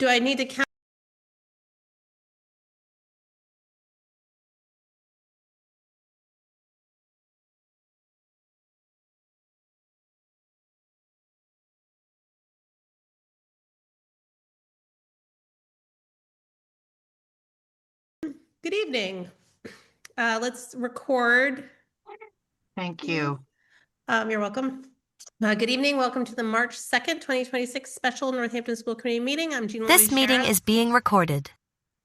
Do I need to count? Good evening. Let's record. Thank you. You're welcome. Good evening. Welcome to the March 2nd, 2026 special Northampton School Committee meeting. I'm Jean This meeting is being recorded.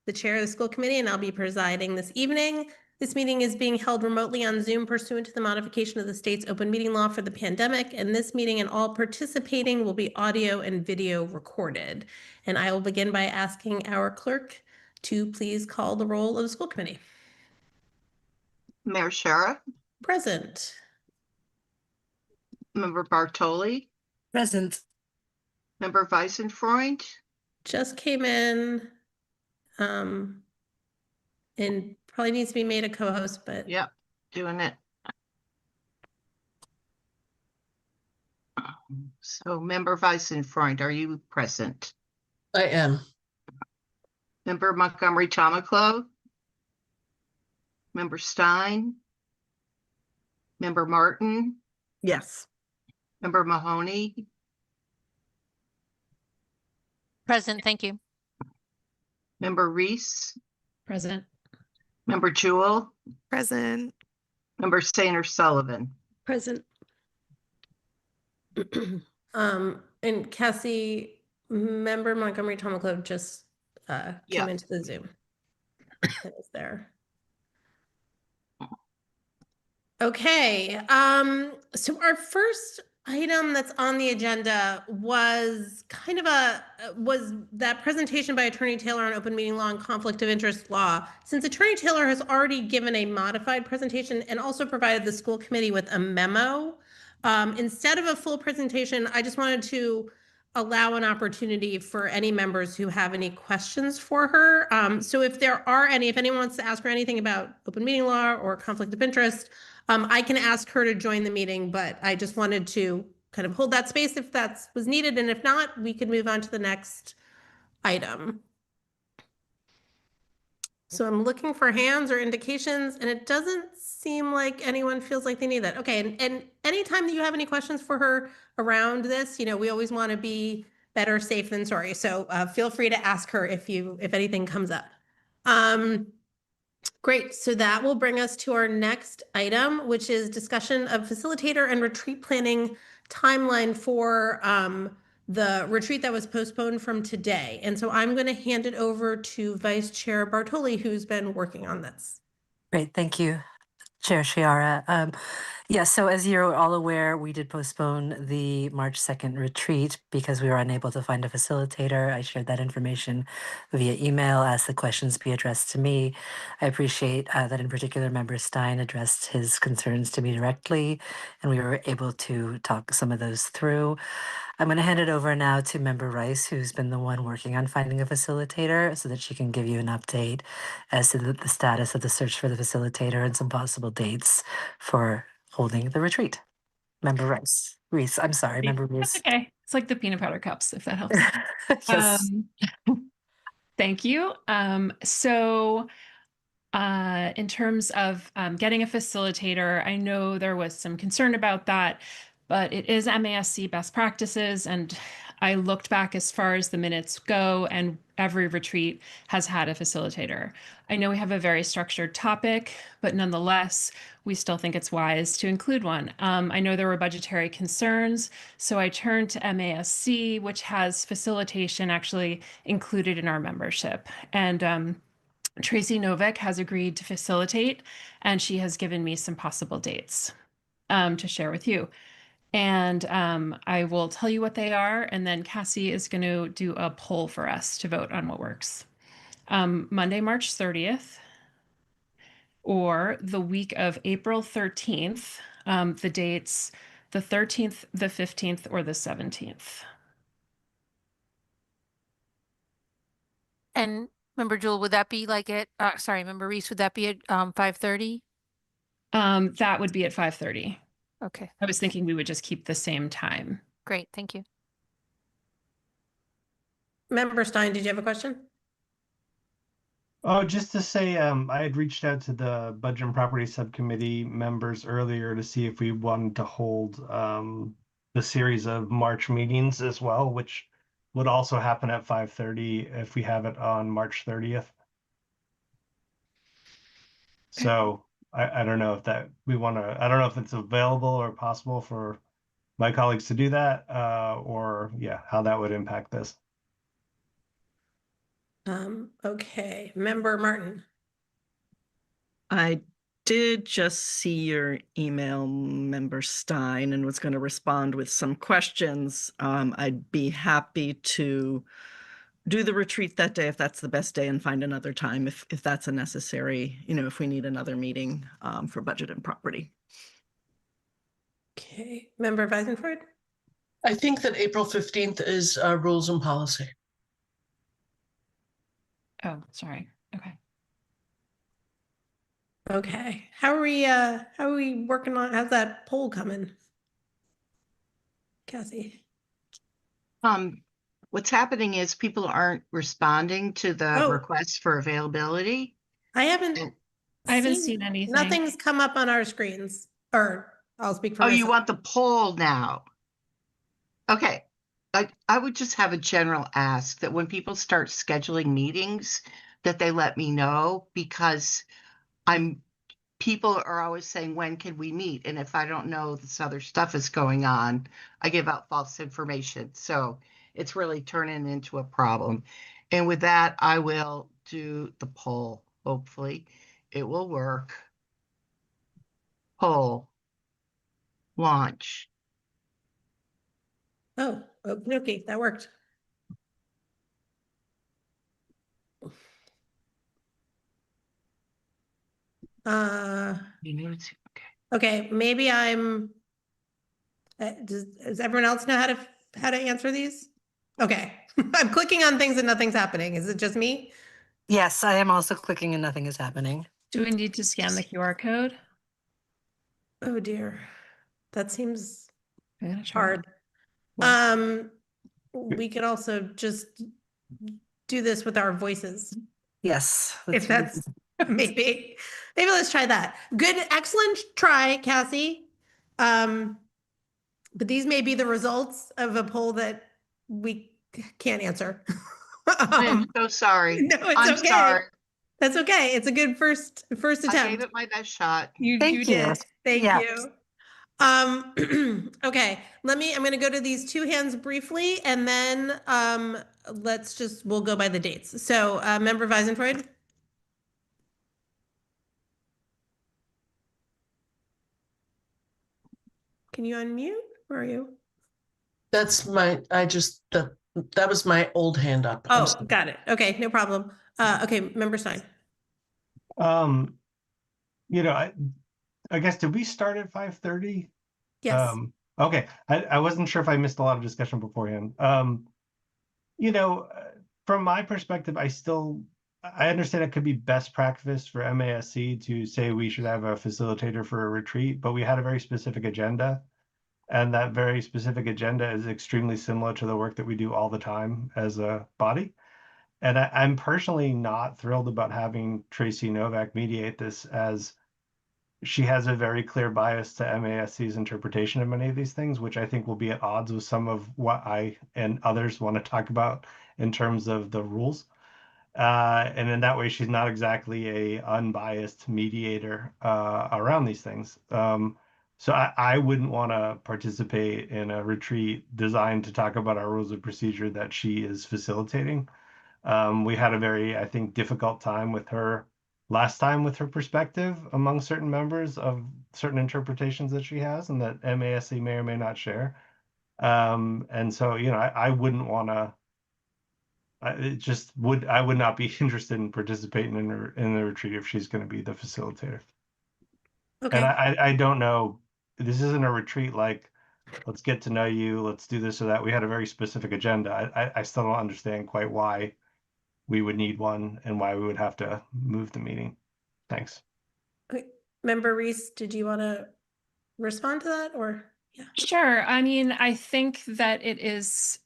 The chair of the school committee, and I'll be presiding this evening. This meeting is being held remotely on Zoom pursuant to the modification of the state's open meeting law for the pandemic, and this meeting and all participating will be audio and video recorded. And I will begin by asking our clerk to please call the roll of the school committee. Mayor Shara, Present. Member Bartoli, Present. Member Weisenfreund, Just came in. And probably needs to be made a co-host, but yep, doing it. So Member Weisenfreund, are you present? I am. Member Montgomery Tomaclo, Member Stein, Member Martin, Yes. Member Mahoney, Present, thank you. Member Reese, Present. Member Jewell, Present. Member Sainer Sullivan. Present. And Cassie, member Montgomery Tomaclo just Yeah. came into the Zoom. It was there. Okay, so our first item that's on the agenda was kind of was that presentation by Attorney Taylor on open meeting law and conflict of interest law. Since Attorney Taylor has already given a modified presentation and also provided the school committee with a memo, instead of a full presentation, I just wanted to allow an opportunity for any members who have any questions for her. So if there are any, if anyone wants to ask her anything about open meeting law or conflict of interest, I can ask her to join the meeting, but I just wanted to kind of hold that space if that was needed. And if not, we could move on to the next item. So I'm looking for hands or indications, and it doesn't seem like anyone feels like they need that. Okay, and anytime that you have any questions for her around this, we always want to be better safe than sorry. So feel free to ask her if anything comes up. Great, so that will bring us to our next item, which is discussion of facilitator and retreat planning timeline for the retreat that was postponed from today. And so I'm going to hand it over to Vice Chair Bartoli, who's been working on this. Great, thank you, Chair Chiara. Yes, so as you're all aware, we did postpone the March 2nd retreat because we were unable to find a facilitator. I shared that information via email, asked the questions be addressed to me. I appreciate that in particular, Member Stein addressed his concerns to me directly, and we were able to talk some of those through. I'm going to hand it over now to Member Rice, who's been the one working on finding a facilitator, so that she can give you an update as to the status of the search for the facilitator and some possible dates for holding the retreat. Member Rice. Reese, I'm sorry, Member Reese. That's okay. It's like the peanut butter cups, if that helps. Yes. Thank you. In terms of getting a facilitator, I know there was some concern about that, but it is MASC best practices, and I looked back as far as the minutes go, and every retreat has had a facilitator. I know we have a very structured topic, but nonetheless, we still think it's wise to include one. I know there were budgetary concerns, so I turned to MASC, which has facilitation actually included in our membership. And Tracy Novick has agreed to facilitate, and she has given me some possible dates to share with you. And I will tell you what they are, and then Cassie is going to do a poll for us to vote on what works. Monday, March 30th, or the week of April 13th, the dates, the 13th, the 15th, or the 17th. And Member Jewell, would that be like Member Reese, would that be at 5:30? That would be at 5:30. Okay, I was thinking we would just keep the same time. great, thank you. Member Stein, did you have a question? Oh, just to say, I had reached out to the Budget and Property Subcommittee members earlier to see if we wanted to hold the series of March meetings as well, which would also happen at 5:30 if we have it on March 30th. So I don't know if that we want to, I don't know if it's available or possible for my colleagues to do that, or yeah, how that would impact this. Okay, Member Martin. I did just see your email, Member Stein, and was going to respond with some questions. I'd be happy to do the retreat that day if that's the best day and find another time if that's a necessary, if we need another meeting for budget and property. Okay, Member Weisenford. I think that April 15th is rules and policy. Oh, sorry. Okay. Okay, how are we working on, how's that poll coming? Cassie? What's happening is people aren't responding to the Oh. requests for availability. I haven't. And- I haven't seen anything. Nothing's come up on our screens, or I'll speak for Oh, myself. you want the poll now? Okay, I would just have a general ask that when people start scheduling meetings, that they let me know, because people are always saying, when can we meet? And if I don't know this other stuff is going on, I give out false information. So it's really turning into a problem. And with that, I will do the poll. Hopefully it will work. Poll. Launch. Oh, okay, that worked. You know, it's okay. Okay, maybe I'm. Does everyone else know how to answer these? Okay, I'm clicking on things and nothing's happening. Is it just me? Yes, I am also clicking and nothing is happening. Do we need to scan the QR code? Oh dear, that seems I'm gonna try hard. that. We could also just do this with our voices. Yes. If that's maybe let's try that. Good, excellent try, Cassie. But these may be the results of a poll that we can't answer. I'm so sorry. No, it's I'm okay. sorry. That's okay. It's a good first I gave attempt. it my best shot. You Thank you. did. Thank Yeah. you. Okay, I'm going to go to these two hands briefly, and then we'll go by the dates. So, Member Weisenfreud. Can you unmute? Where are you? That's my, that was my old hand up. I'm Oh, sorry. got it. Okay, no problem. Okay, Member Stein. You know, I guess, did we start at 5:30? Yes. Okay, I wasn't sure if I missed a lot of discussion beforehand. You know, from my perspective, I understand it could be best practice for MASC to say we should have a facilitator for a retreat, but we had a very specific agenda. And that very specific agenda is extremely similar to the work that we do all the time as a body. And I'm personally not thrilled about having Tracy Novak mediate this, as she has a very clear bias to MASC's interpretation of many of these things, which I think will be at odds with some of what I and others want to talk about in terms of the rules. And in that way, she's not exactly a unbiased mediator around these things. So I wouldn't want to participate in a retreat designed to talk about our rules of procedure that she is facilitating. We had a very, I think, difficult time with her last time with her perspective among certain members of certain interpretations that she has and that MASC may or may not share. And so, you know, I wouldn't want to. I would not be interested in participating in the retreat if she's going to be the facilitator. Okay. And I don't know, this isn't a retreat like, let's get to know you, let's do this or that. We had a very specific agenda. I still don't understand quite why we would need one and why we would have to move the meeting. Thanks. Okay. Member Reese, did you want to respond to that, or? Yeah. Sure. I mean, I think that it is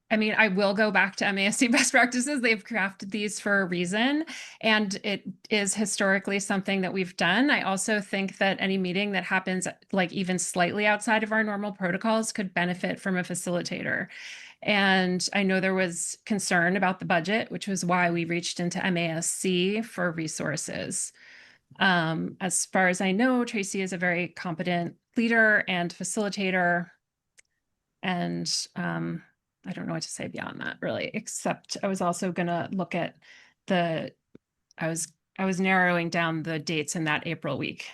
I mean, I will go back to MASC best practices. They've crafted these for a reason, and it is historically something that we've done. I also think that any meeting that happens like even slightly outside of our normal protocols could benefit from a facilitator. And I know there was concern about the budget, which was why we reached into MASC for resources. As far as I know, Tracy is a very competent leader and facilitator. And I don't know what to say beyond that, really, except I was also gonna look at I was narrowing down the dates in that April week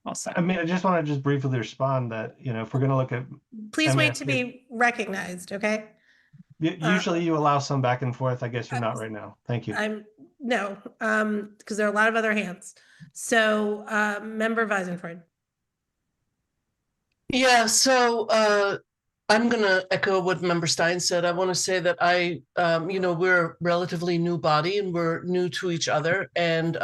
also. I mean, I just want to just briefly respond that, you know, if we're going to look at, Please wait to MASC be recognized, okay? usually you allow some back and forth. I guess you're not right now. Thank you. No, because there are a lot of other hands. So, Member Weisenfreud. Yeah, so I'm going to echo what Member Stein said. I want to say that we're a relatively new body and we're new to each other. And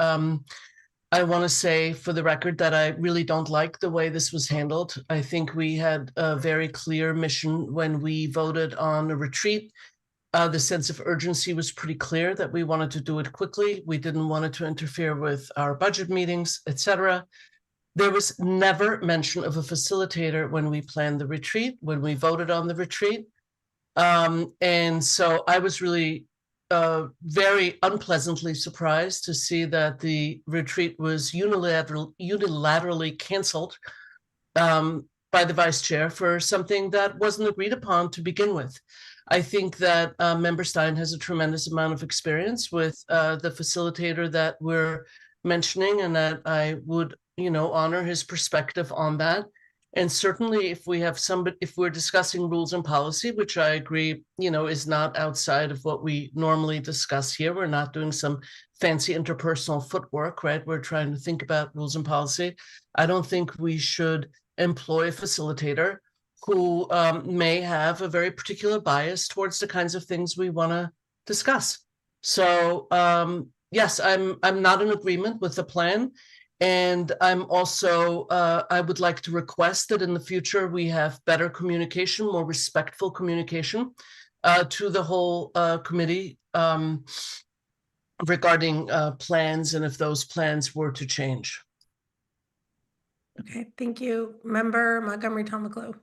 I want to say for the record that I really don't like the way this was handled. I think we had a very clear mission when we voted on a retreat. The sense of urgency was pretty clear that we wanted to do it quickly. We didn't want it to interfere with our budget meetings, etc. There was never mention of a facilitator when we planned the retreat, when we voted on the retreat. And so I was really very unpleasantly surprised to see that the retreat was unilaterally canceled by the vice chair for something that wasn't agreed upon to begin with. I think that Member Stein has a tremendous amount of experience with the facilitator that we're mentioning, and that I would, honor his perspective on that. And certainly if we're discussing rules and policy, which I agree, is not outside of what we normally discuss here. We're not doing some fancy interpersonal footwork, right? We're trying to think about rules and policy. I don't think we should employ a facilitator who may have a very particular bias towards the kinds of things we want to discuss. So yes, I'm not in agreement with the plan. And I'm also, I would like to request that in the future we have better communication, more respectful communication to the whole committee regarding plans and if those plans were to change. Okay, thank you. Member Montgomery Tomaclo.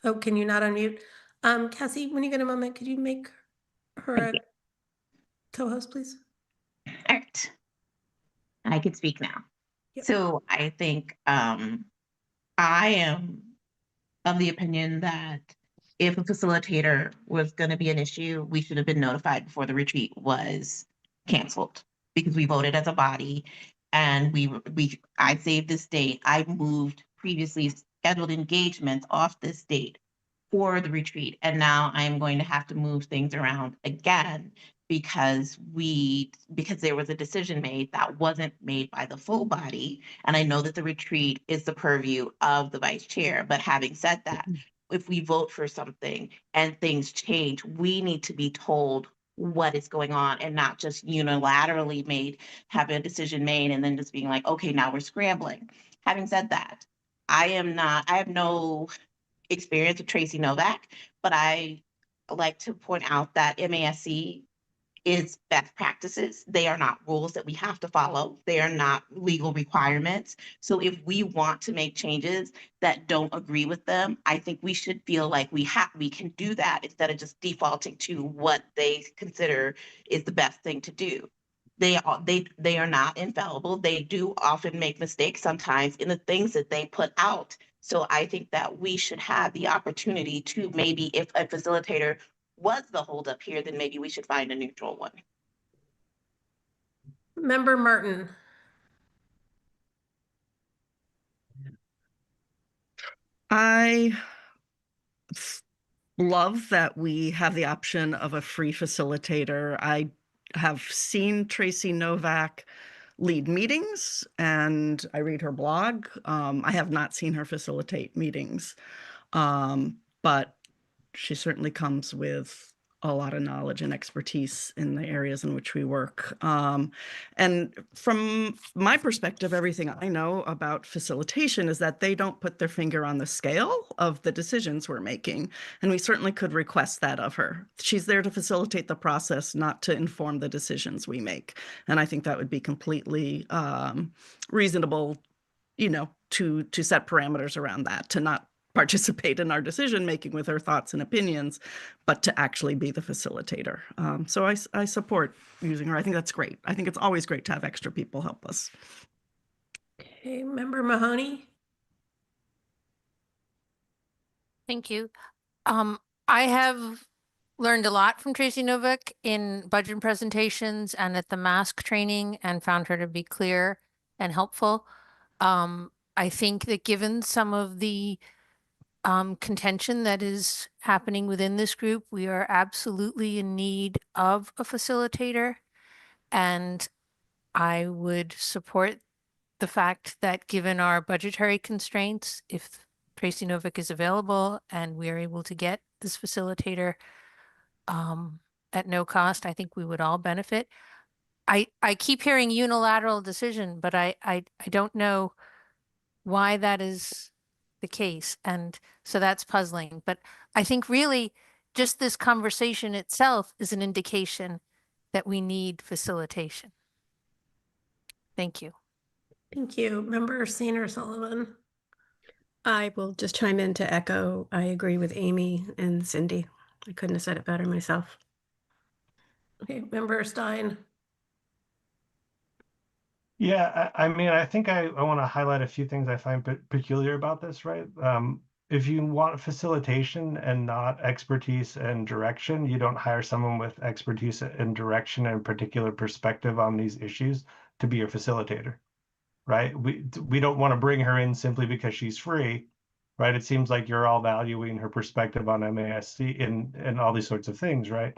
Oh, can you not unmute? Cassie, when you get a moment, could you make her a co-host, please? All right. I can speak now. Yep. So I think I am of the opinion that if a facilitator was going to be an issue, we should have been notified before the retreat was canceled, because we voted as a body and I saved this date. I moved previously scheduled engagements off this date for the retreat, and now I'm going to have to move things around again because there was a decision made that wasn't made by the full body. And I know that the retreat is the purview of the vice chair, but having said that, if we vote for something and things change, we need to be told what is going on and not just unilaterally having a decision made and then just being like, okay, now we're scrambling. Having said that, I have no experience with Tracy Novak, but I like to point out that MASC is best practices. They are not rules that we have to follow. They are not legal requirements. So if we want to make changes that don't agree with them, I think we should feel like we can do that instead of just defaulting to what they consider is the best thing to do. They are not infallible. They do often make mistakes sometimes in the things that they put out. So I think that we should have the opportunity to, maybe if a facilitator was the holdup here, then maybe we should find a neutral one. Member Martin. I love that we have the option of a free facilitator. I have seen Tracy Novak lead meetings and I read her blog. I have not seen her facilitate meetings, but she certainly comes with a lot of knowledge and expertise in the areas in which we work. And from my perspective, everything I know about facilitation is that they don't put their finger on the scale of the decisions we're making. And we certainly could request that of her. She's there to facilitate the process, not to inform the decisions we make. And I think that would be completely reasonable, to set parameters around that, to not participate in our decision making with her thoughts and opinions, but to actually be the facilitator. So I support using her. I think that's great. I think it's always great to have extra people help us. Okay, Member Mahoney? Thank you. I have learned a lot from Tracy Novick in budget presentations and at the mask training, and found her to be clear and helpful. I think that given some of the contention that is happening within this group, we are absolutely in need of a facilitator. And I would support the fact that, given our budgetary constraints, if Tracy Novick is available and we are able to get this facilitator at no cost, I think we would all benefit. I keep hearing unilateral decision, but I don't know why that is the case. And so that's puzzling. But I think really just this conversation itself is an indication that we need facilitation. Thank you. Thank you. Member Sainer Sullivan? I will just chime in to echo. I agree with Amy and Cindy. I couldn't have said it better myself. Okay, Member Stein? Yeah, I mean, I think I want to highlight a few things I find peculiar about this, right? If you want facilitation and not expertise and direction, you don't hire someone with expertise and direction and particular perspective on these issues to be your facilitator, right? We don't want to bring her in simply because she's free, right? It seems like you're all valuing her perspective on MASC and all these sorts of things, right?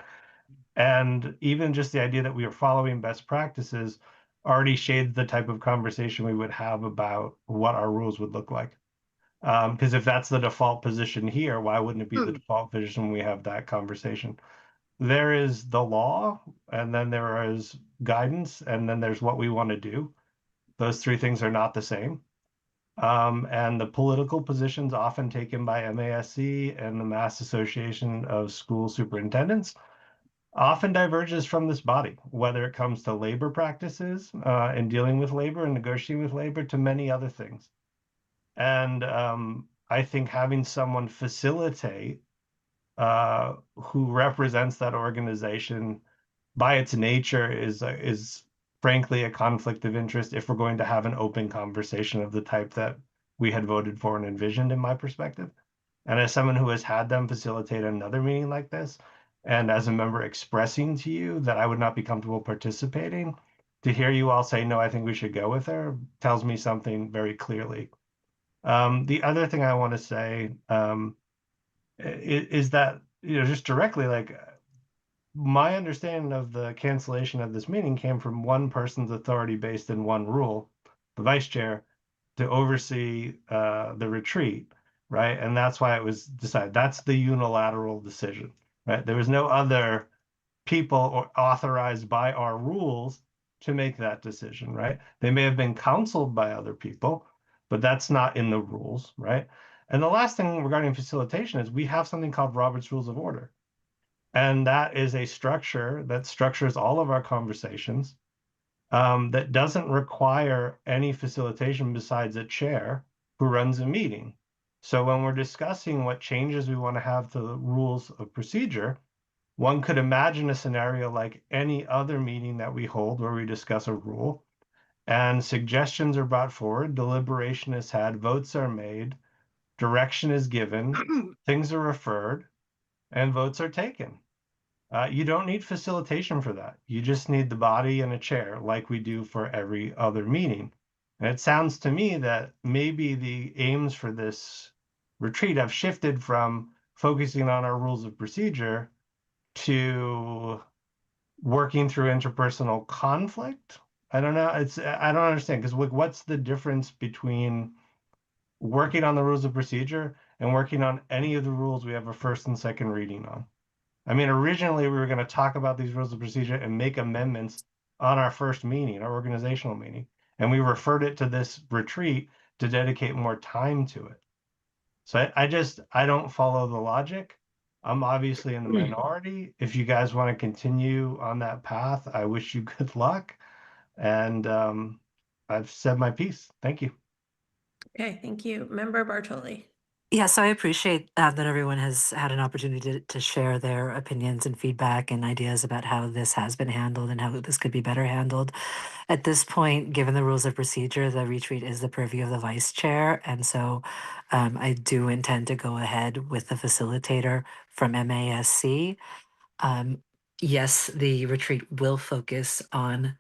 And even just the idea that we are following best practices already shades the type of conversation we would have about what our rules would look like. Because if that's the default position here, why wouldn't it be the default position when we have that conversation? There is the law, and then there is guidance, and then there's what we want to do. Those three things are not the same. And the political positions often taken by MASC and the Mass Association of School Superintendents often diverges from this body, whether it comes to labor practices and dealing with labor and negotiating with labor, to many other things. And I think having someone facilitate who represents that organization by its nature is frankly a conflict of interest if we're going to have an open conversation of the type that we had voted for and envisioned, in my perspective. And as someone who has had them facilitate another meeting like this, and as a member expressing to you that I would not be comfortable participating, to hear you all say, no, I think we should go with her, tells me something very clearly. The other thing I want to say is that, just directly, like, my understanding of the cancellation of this meeting came from one person's authority based in one rule, the vice chair, to oversee the retreat, right? And that's why it was decided. That's the unilateral decision, right? There was no other people authorized by our rules to make that decision, right? They may have been counseled by other people, but that's not in the rules, right? And the last thing regarding facilitation is we have something called Robert's Rules of Order. And that is a structure that structures all of our conversations that doesn't require any facilitation besides a chair who runs a meeting. So when we're discussing what changes we want to have to the rules of procedure, one could imagine a scenario like any other meeting that we hold where we discuss a rule and suggestions are brought forward, deliberation is had, votes are made, direction is given, things are referred, and votes are taken. You don't need facilitation for that. You just need the body and a chair like we do for every other meeting. And it sounds to me that maybe the aims for this retreat have shifted from focusing on our rules of procedure to working through interpersonal conflict. I don't know. I don't understand, because what's the difference between working on the rules of procedure and working on any of the rules we have a first and second reading on? I mean, originally we were going to talk about these rules of procedure and make amendments on our first meeting, our organizational meeting, and we referred it to this retreat to dedicate more time to it. So I don't follow the logic. I'm obviously in the minority. If you guys want to continue on that path, I wish you good luck. And I've said my piece. Thank you. Okay, thank you. Member Bartoli. Yeah, so I appreciate that everyone has had an opportunity to share their opinions and feedback and ideas about how this has been handled and how this could be better handled. At this point, given the rules of procedure, the retreat is the purview of the vice chair. And so I do intend to go ahead with the facilitator from MASC. Yes, the retreat will focus on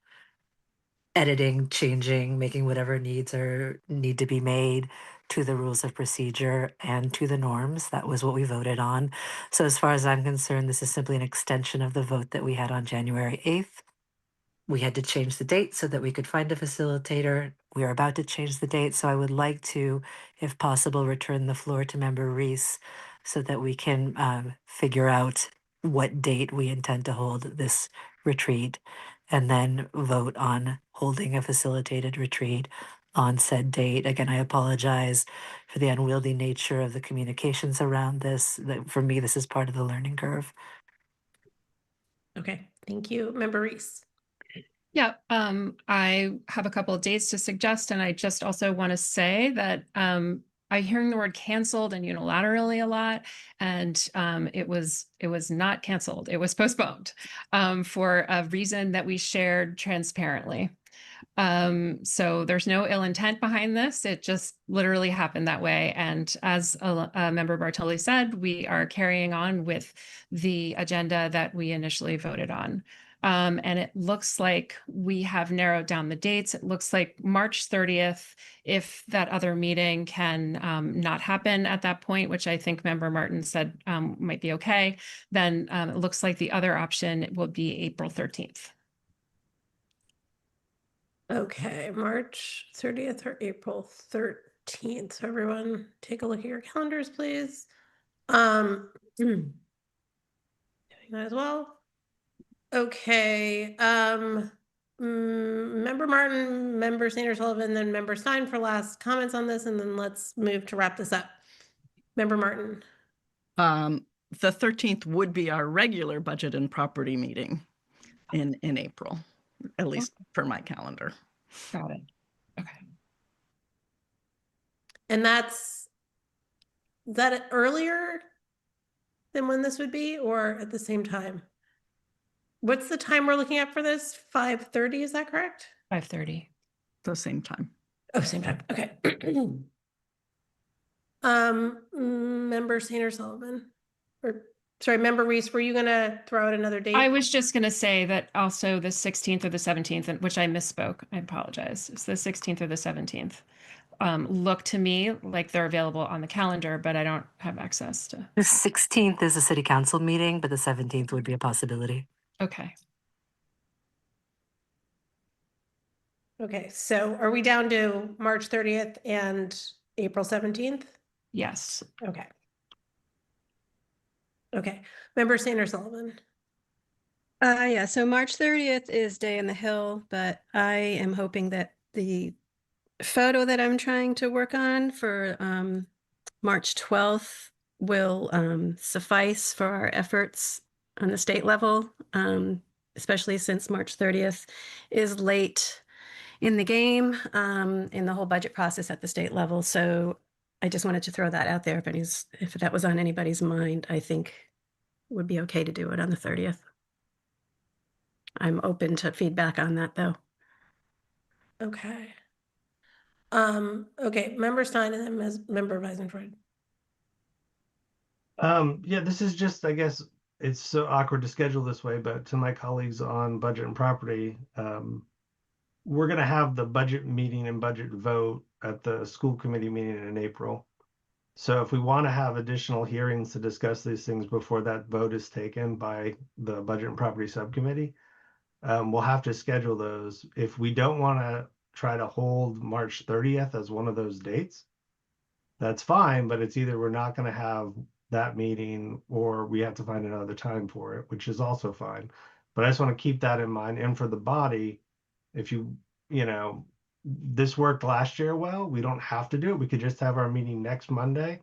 editing, changing, making whatever needs are need to be made to the rules of procedure and to the norms. That was what we voted on. So as far as I'm concerned, this is simply an extension of the vote that we had on January 8th. We had to change the date so that we could find a facilitator. We are about to change the date, so I would like to, if possible, return the floor to Member Reese so that we can figure out what date we intend to hold this retreat and then vote on holding a facilitated retreat on said date. Again, I apologize for the unwieldy nature of the communications around this. For me, this is part of the learning curve. Okay, thank you. Member Reese. Yeah, I have a couple of dates to suggest, and I just also want to say that I'm hearing the word canceled and unilaterally a lot, and it was not canceled; it was postponed for a reason that we shared transparently. So there's no ill intent behind this. It just literally happened that way. And as Member Bartoli said, we are carrying on with the agenda that we initially voted on. And it looks like we have narrowed down the dates. It looks like March 30th, if that other meeting can not happen at that point, which I think Member Martin said might be okay, then it looks like the other option will be April 13th. Okay, March 30th or April 13th. So everyone take a look at your calendars, please. Doing that as well. Okay, Member Martin, Member Sanders Sullivan, then Member Stein for last comments on this, and then let's move to wrap this up. Member Martin. The 13th would be our regular budget and property meeting in April, at least for my calendar. Got it. Okay. And is that earlier than when this would be, or at the same time? What's the time we're looking at for this? 5:30, is that correct? 5:30. The same time. Oh, same time. Okay. Member Sanders Sullivan, or sorry, Member Reese, were you gonna throw out another date? I was just going to say that also the 16th or the 17th, which I misspoke. I apologize. It's the 16th or the 17th. Look to me like they're available on the calendar, but I don't have access to. The 16th is a city council meeting, but the 17th would be a possibility. Okay. Okay, so are we down to March 30th and April 17th? Yes. Okay. Okay, Member Sanders Sullivan. Yeah, so March 30th is Day in the Hill, but I am hoping that the photo that I'm trying to work on for March 12th will suffice for our efforts on the state level, especially since March 30th is late in the game, in the whole budget process at the state level. So I just wanted to throw that out there. If that was on anybody's mind, I think it would be okay to do it on the 30th. I'm open to feedback on that, though. Okay. Okay, Member Stein and then Member Weisenfried. Yeah, this is just, I guess it's so awkward to schedule this way, but to my colleagues on budget and property, we're going to have the budget meeting and budget vote at the school committee meeting in April. So if we want to have additional hearings to discuss these things before that vote is taken by the budget and property subcommittee, we'll have to schedule those. If we don't want to try to hold March 30th as one of those dates, that's fine, but it's either we're not going to have that meeting, or we have to find another time for it, which is also fine. But I just want to keep that in mind. And for the body, if you know, this worked last year well, we don't have to do it. We could just have our meeting next Monday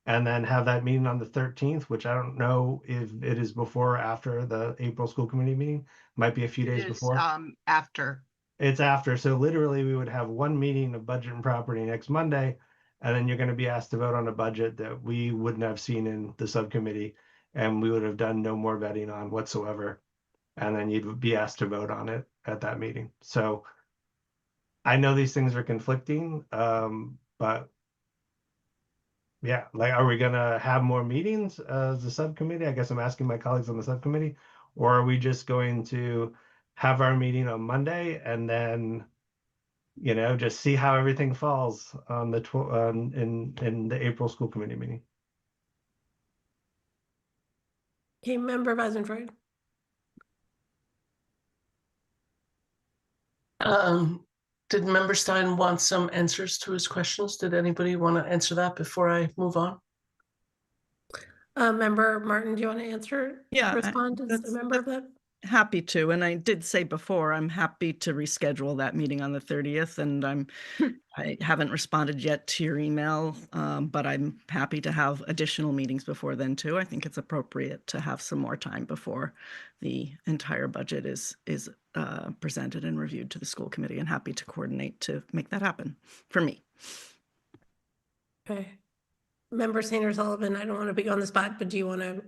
and then have that meeting on the 13th, which I don't know if it is before or after the April school committee meeting. Might be a few days It is before. after. It's after. So literally we would have one meeting of budget and property next Monday, and then you're going to be asked to vote on a budget that we wouldn't have seen in the subcommittee, and we would have done no more vetting on whatsoever. And then you'd be asked to vote on it at that meeting. So I know these things are conflicting, but yeah, like, are we gonna have more meetings as a subcommittee? I guess I'm asking my colleagues on the subcommittee, or are we just going to have our meeting on Monday and then, just see how everything falls on the in the April school committee meeting? Okay, Member Weisenfried. Did Member Stein want some answers to his questions? Did anybody want to answer that before I move on? Member Martin, do you want to answer? Yeah, Respond as a member of that? Happy to. And I did say before, I'm happy to reschedule that meeting on the 30th. And I haven't responded yet to your email, but I'm happy to have additional meetings before then too. I think it's appropriate to have some more time before the entire budget is presented and reviewed to the school committee, and happy to coordinate to make that happen for me. Okay. Member Sanders Sullivan, I don't want to put you on the spot, but do you want to?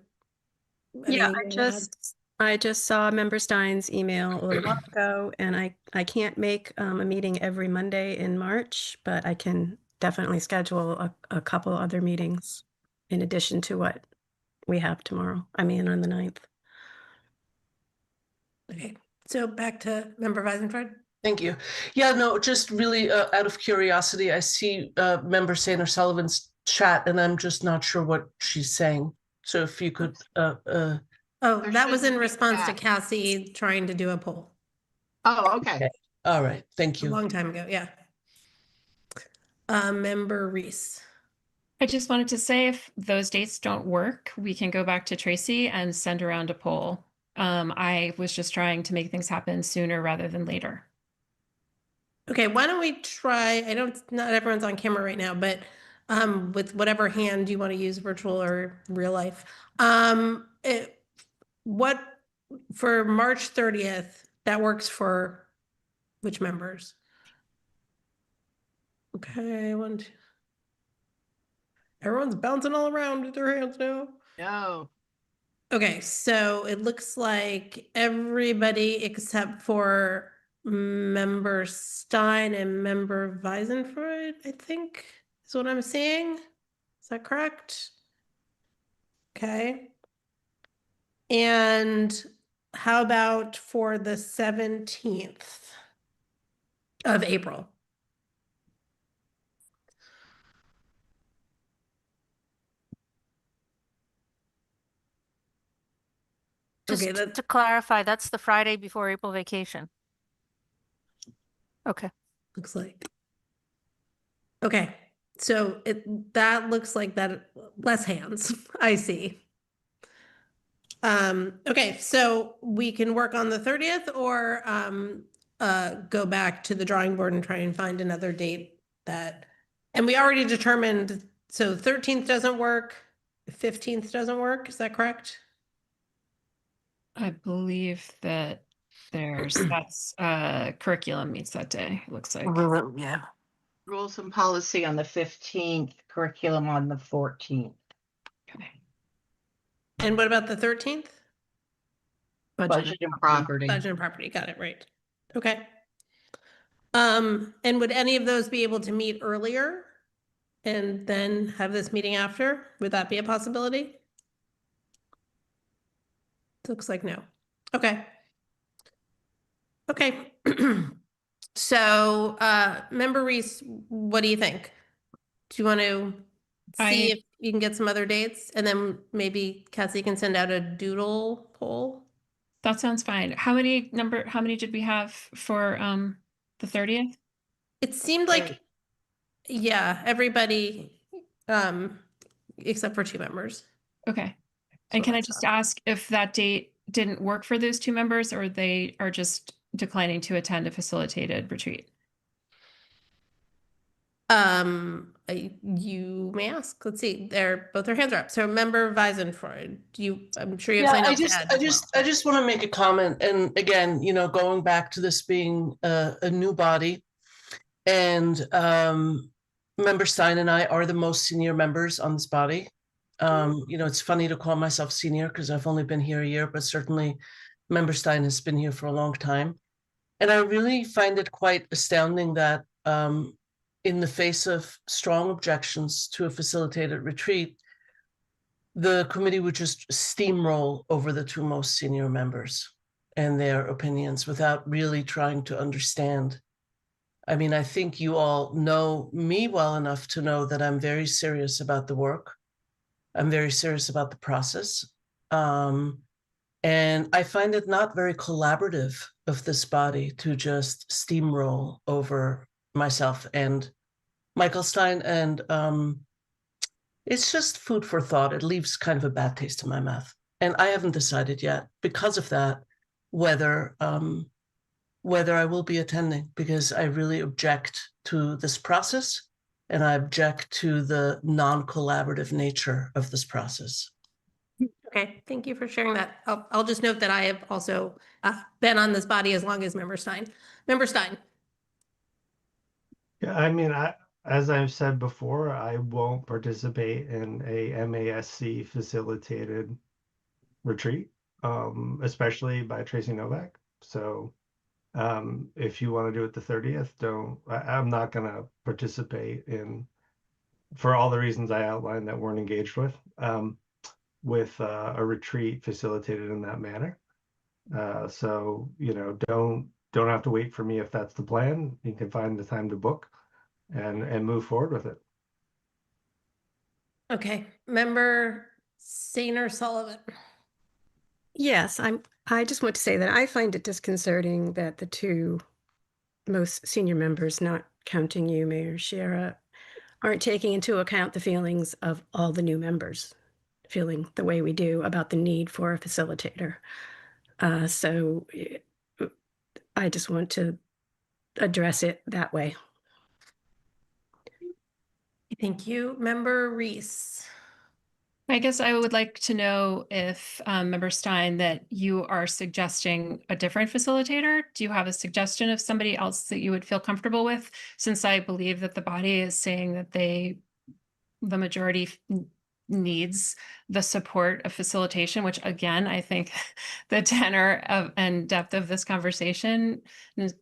Yeah, I just saw Member Stein's email a little while ago, and I can't make a meeting every Monday in March, but I can definitely schedule a couple other meetings in addition to what we have tomorrow. I mean, on the 9th. Okay, so back to Member Weisenfried. Thank you. Yeah, no, just really out of curiosity, I see Member Sanders Sullivan's chat, and I'm just not sure what she's saying. So if you could. Oh, There that was should in be response to chat. Cassie trying to do a poll Oh, okay. All right, thank a you. long time ago, yeah. Member Reese. I just wanted to say if those dates don't work, we can go back to Tracy and send around a poll. I was just trying to make things happen sooner rather than later. Okay, why don't we try, not everyone's on camera right now, but with whatever hand you want to use, virtual or real life. What, for March 30th, that works for which members? Okay, everyone's bouncing all around with their hands now. No. Okay, so it looks like everybody except for Member Stein and Member Weisenfried, I think, is what I'm seeing. Is that correct? Okay. And how about for the 17th of April? Just Okay, to clarify, that's the Friday before April vacation. Okay. looks like. Okay, so that looks like that, less hands, I see. Okay, so we can work on the 30th or go back to the drawing board and try and find another date and we already determined, so 13th doesn't work, 15th doesn't work, is that correct? I believe that that's curriculum meets that day, it looks like. Yeah. Rules and policy on the 15th, curriculum on the 14th. Okay. And what about the 13th? Budget and property. Budget and property, got it, right. Okay. And would any of those be able to meet earlier and then have this meeting after? Would that be a possibility? Looks like no. Okay. Okay. So, Member Reese, what do you think? Do you want to see if you can get some other dates and then maybe Cassie can send out a doodle poll? That sounds fine. How many did we have for the 30th? It seemed like, yeah, everybody, except for 2 members. Okay. So And can I that's just up. ask if that date didn't work for those two members, or they are just declining to attend a facilitated retreat? You may ask. Let's see. Both their hands are up. So Member Weisenfreud, I'm sure you have something else to add as well. I just want to make a comment. And again, you know, going back to this being a new body, and Member Stein and I are the most senior members on this body. You know, it's funny to call myself senior because I've only been here a year, but certainly Member Stein has been here for a long time. And I really find it quite astounding that in the face of strong objections to a facilitated retreat, the committee would just steamroll over the two most senior members and their opinions without really trying to understand. I mean, I think you all know me well enough to know that I'm very serious about the work. I'm very serious about the process. And I find it not very collaborative of this body to just steamroll over myself and Michael Stein. And it's just food for thought. It leaves kind of a bad taste in my mouth. And I haven't decided yet, because of that, whether I will be attending, because I really object to this process and I object to the non-collaborative nature of this process. Okay, thank you for sharing that. I'll just note that I have also been on this body as long as Member Stein. Member Stein. Yeah, I mean, as I've said before, I won't participate in a MASC facilitated retreat, especially by Tracy Novak. So if you want to do it the 30th, I'm not going to participate in, for all the reasons I outlined that weren't engaged with a retreat facilitated in that manner. So, you know, don't have to wait for me if that's the plan. You can find the time to book and move forward with it. Okay, Member Sainer Sullivan. Yes, I just want to say that I find it disconcerting that the two most senior members, not counting you, Mayor Shara, aren't taking into account the feelings of all the new members, feeling the way we do about the need for a facilitator. So I just want to address it that way. Thank you. Member Reese. I guess I would like to know if, Member Stein, that you are suggesting a different facilitator. Do you have a suggestion of somebody else that you would feel comfortable with? Since I believe that the body is saying that the majority needs the support of facilitation, which again, I think the tenor of and depth of this conversation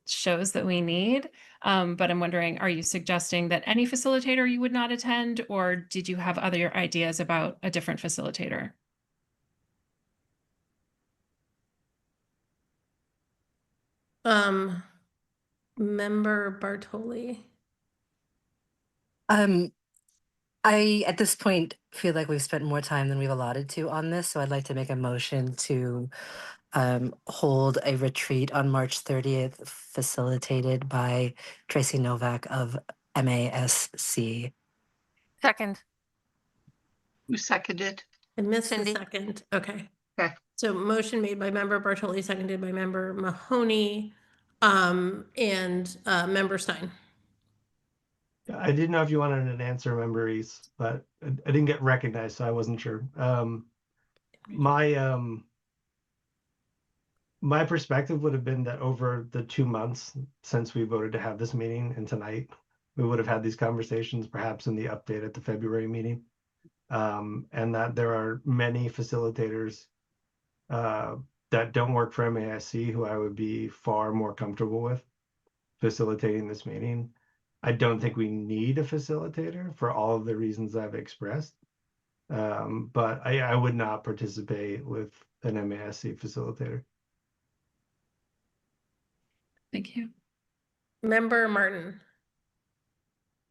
shows that we need. But I'm wondering, are you suggesting that any facilitator you would not attend, or did you have other ideas about a different facilitator? Member Bartoli. I, at this point, feel like we've spent more time than we've allotted to on this, so I'd like to make a motion to hold a retreat on March 30th, facilitated by Tracy Novak of MASC. Second. Who seconded? I missed the Cindy. second. Okay. Okay. So motion made by Member Bartoli, seconded by Member Mahoney, and Member Stein. I didn't know if you wanted an answer, Member Reese, but I didn't get recognized, so I wasn't sure. My perspective would have been that over the 2 months since we voted to have this meeting and tonight, we would have had these conversations perhaps in the update at the February meeting. And that there are many facilitators that don't work for MASC who I would be far more comfortable with facilitating this meeting. I don't think we need a facilitator for all of the reasons I've expressed. But I would not participate with an MASC facilitator. Thank you. Member Martin.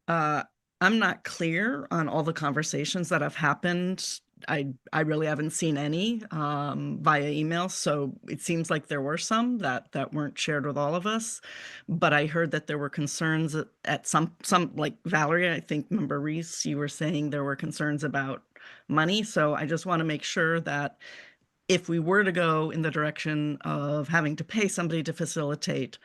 I'm not clear on all the conversations that have happened. I really haven't seen any via email, so it seems like there were some that weren't shared with all of us. But I heard that there were concerns at some like Valerie, I think Member Reese, you were saying there were concerns about money. So I just want to make sure that if we were to go in the direction of having to pay somebody to facilitate,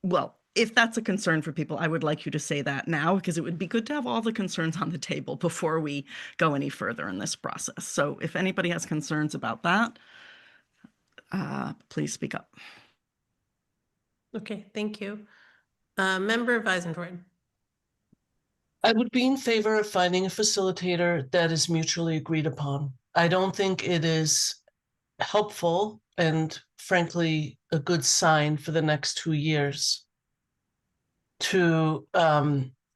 well, if that's a concern for people, I would like you to say that now, because it would be good to have all the concerns on the table before we go any further in this process. So if anybody has concerns about that, please speak up. Okay, thank you. Member Weisenfreud. I would be in favor of finding a facilitator that is mutually agreed upon. I don't think it is helpful and frankly a good sign for the next 2 years to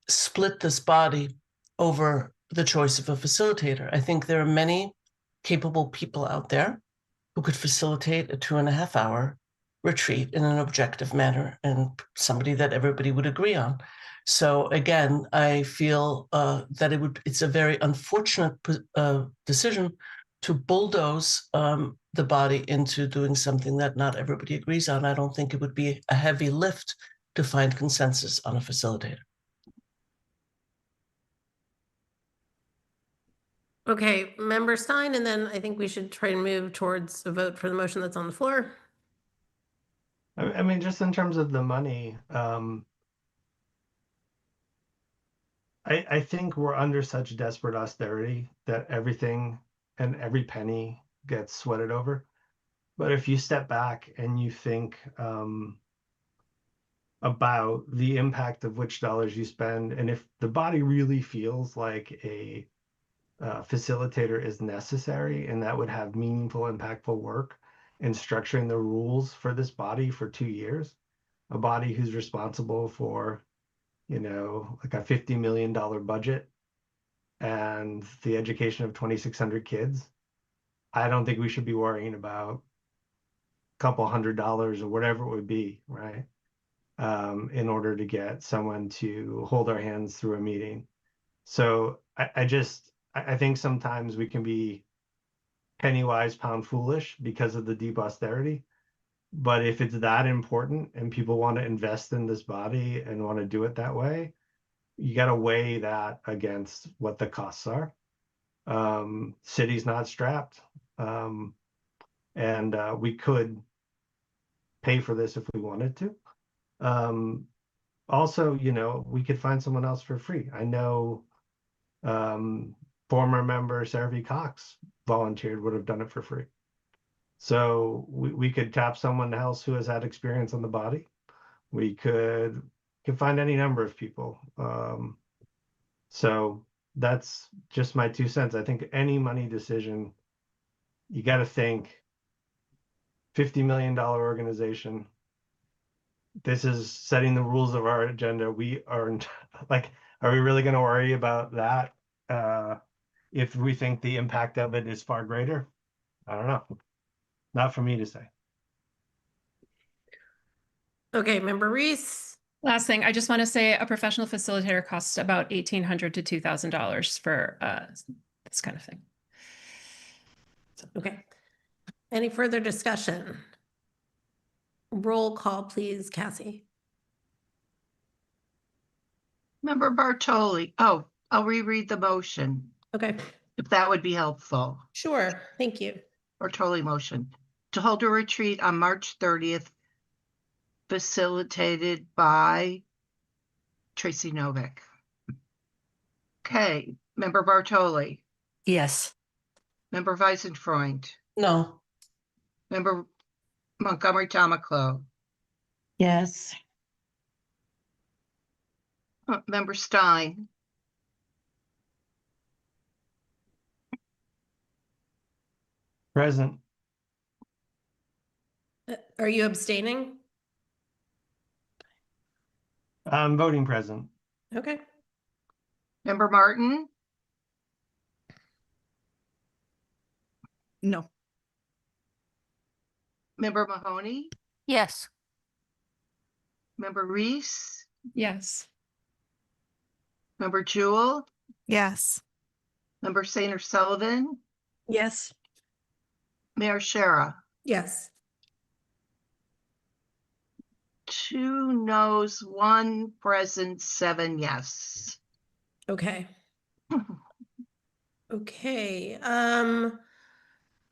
split this body over the choice of a facilitator. I think there are many capable people out there who could facilitate a 2.5-hour retreat in an objective manner and somebody that everybody would agree on. So again, I feel that it's a very unfortunate decision to bulldoze the body into doing something that not everybody agrees on. I don't think it would be a heavy lift to find consensus on a facilitator. Okay, Member Stein, and then I think we should try and move towards a vote for the motion that's on the floor. I mean, just in terms of the money, I think we're under such desperate austerity that everything and every penny gets sweated over. But if you step back and you think about the impact of which dollars you spend, and if the body really feels like a facilitator is necessary and that would have meaningful, impactful work in structuring the rules for this body for 2 years, a body who's responsible for, like a $50 million budget and the education of 2,600 kids, I don't think we should be worrying about a couple $100 or whatever it would be, right? In order to get someone to hold our hands through a meeting. So I think sometimes we can be penny wise, pound foolish because of the deep austerity. But if it's that important and people want to invest in this body and want to do it that way, you got to weigh that against what the costs are. City's not strapped. And we could pay for this if we wanted to. Also, we could find someone else for free. I know former member Sarah V. Cox volunteered, would have done it for free. So we could tap someone else who has had experience on the body. We could find any number of people. So that's just my 2 cents. I think any money decision, you got to think $50 million organization. This is setting the rules of our agenda. We are like, are we really going to worry about that if we think the impact of it is far greater? I don't know. Not for me to say. Okay, Member Reese. Last thing, I just want to say a professional facilitator costs about $1,800 to $2,000 for this kind of thing. Okay. Any further discussion? Roll call, please, Cassie. Member Bartoli. Oh, I'll reread the motion, Okay, if that would be helpful. sure. Thank you. Bartoli motion. To hold a retreat on March 30th, facilitated by Tracy Novick. Okay, Member Bartoli. Yes. Member Weisenfreund. No. Member Montgomery Tomaclo. Yes. Member Stein. Present. Are you abstaining? I'm voting present. Okay. Member Martin. No. Member Mahoney. Yes. Member Reese. Yes. Member Jewell. Yes. Member Sainer Sullivan. Yes. Mayor Shara. Yes. 2 noes, 1 present, 7 yes. Okay. Okay,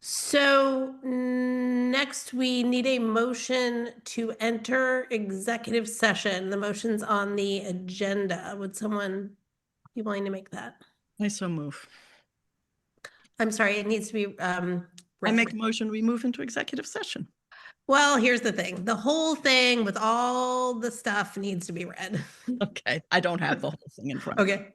so next we need a motion to enter executive session. The motion's on the agenda. Would someone be willing to make that? I so move. I'm sorry, it needs to be, I read. make a motion, we move into executive session. Well, here's the thing. The whole thing with all the stuff needs to be read. Okay, I don't have the whole thing in front of me. Okay.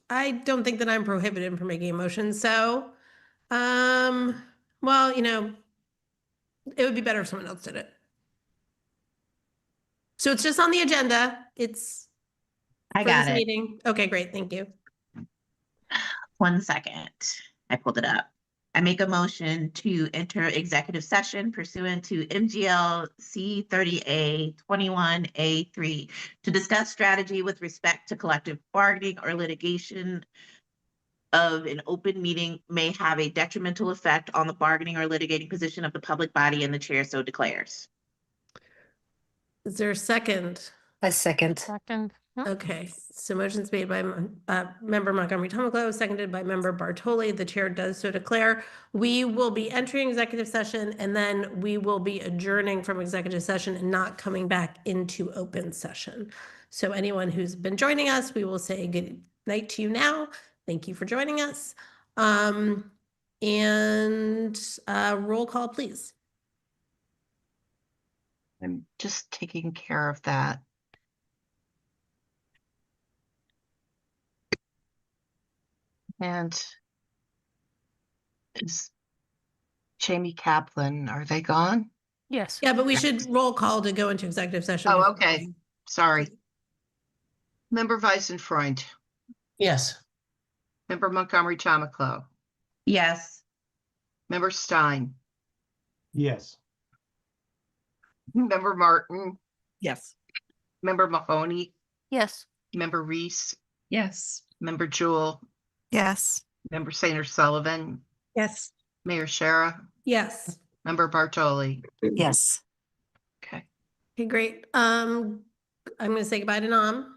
I don't think that I'm prohibited from making a motion, so, well, it would be better if someone else did it. So it's just on the agenda. It's I for got this it. meeting. Okay, great. Thank you. 1 second. I pulled it up. I make a motion to enter executive session pursuant to MGL C30A 21A3 to discuss strategy with respect to collective bargaining or litigation of an open meeting may have a detrimental effect on the bargaining or litigating position of the public body, and the chair so declares. Is there a second? A second. Second. Yep. Okay, so motion's made by member Montgomery Tomaclo, seconded by member Bartoli. The chair does so declare. We will be entering executive session and then we will be adjourning from executive session and not coming back into open session. So anyone who's been joining us, we will say good night to you now. Thank you for joining us. And roll call, please. I'm just taking care of that. And is Jamie Kaplan, are they gone? Yes. Yeah, but we should roll call to go into executive session. Oh, before okay. we- Sorry. Member Weissenfreund, Yes. member Montgomery Tomaclo, Yes. member Stein, Yes. member Martin, Yes. member Mahoney, Yes. member Reese, Yes. member Jewell, Yes. member Sainer Sullivan, Yes. Mayor Shara, Yes. member Bartoli. Yes. Okay. Okay, great. I'm going to say goodbye to Nam.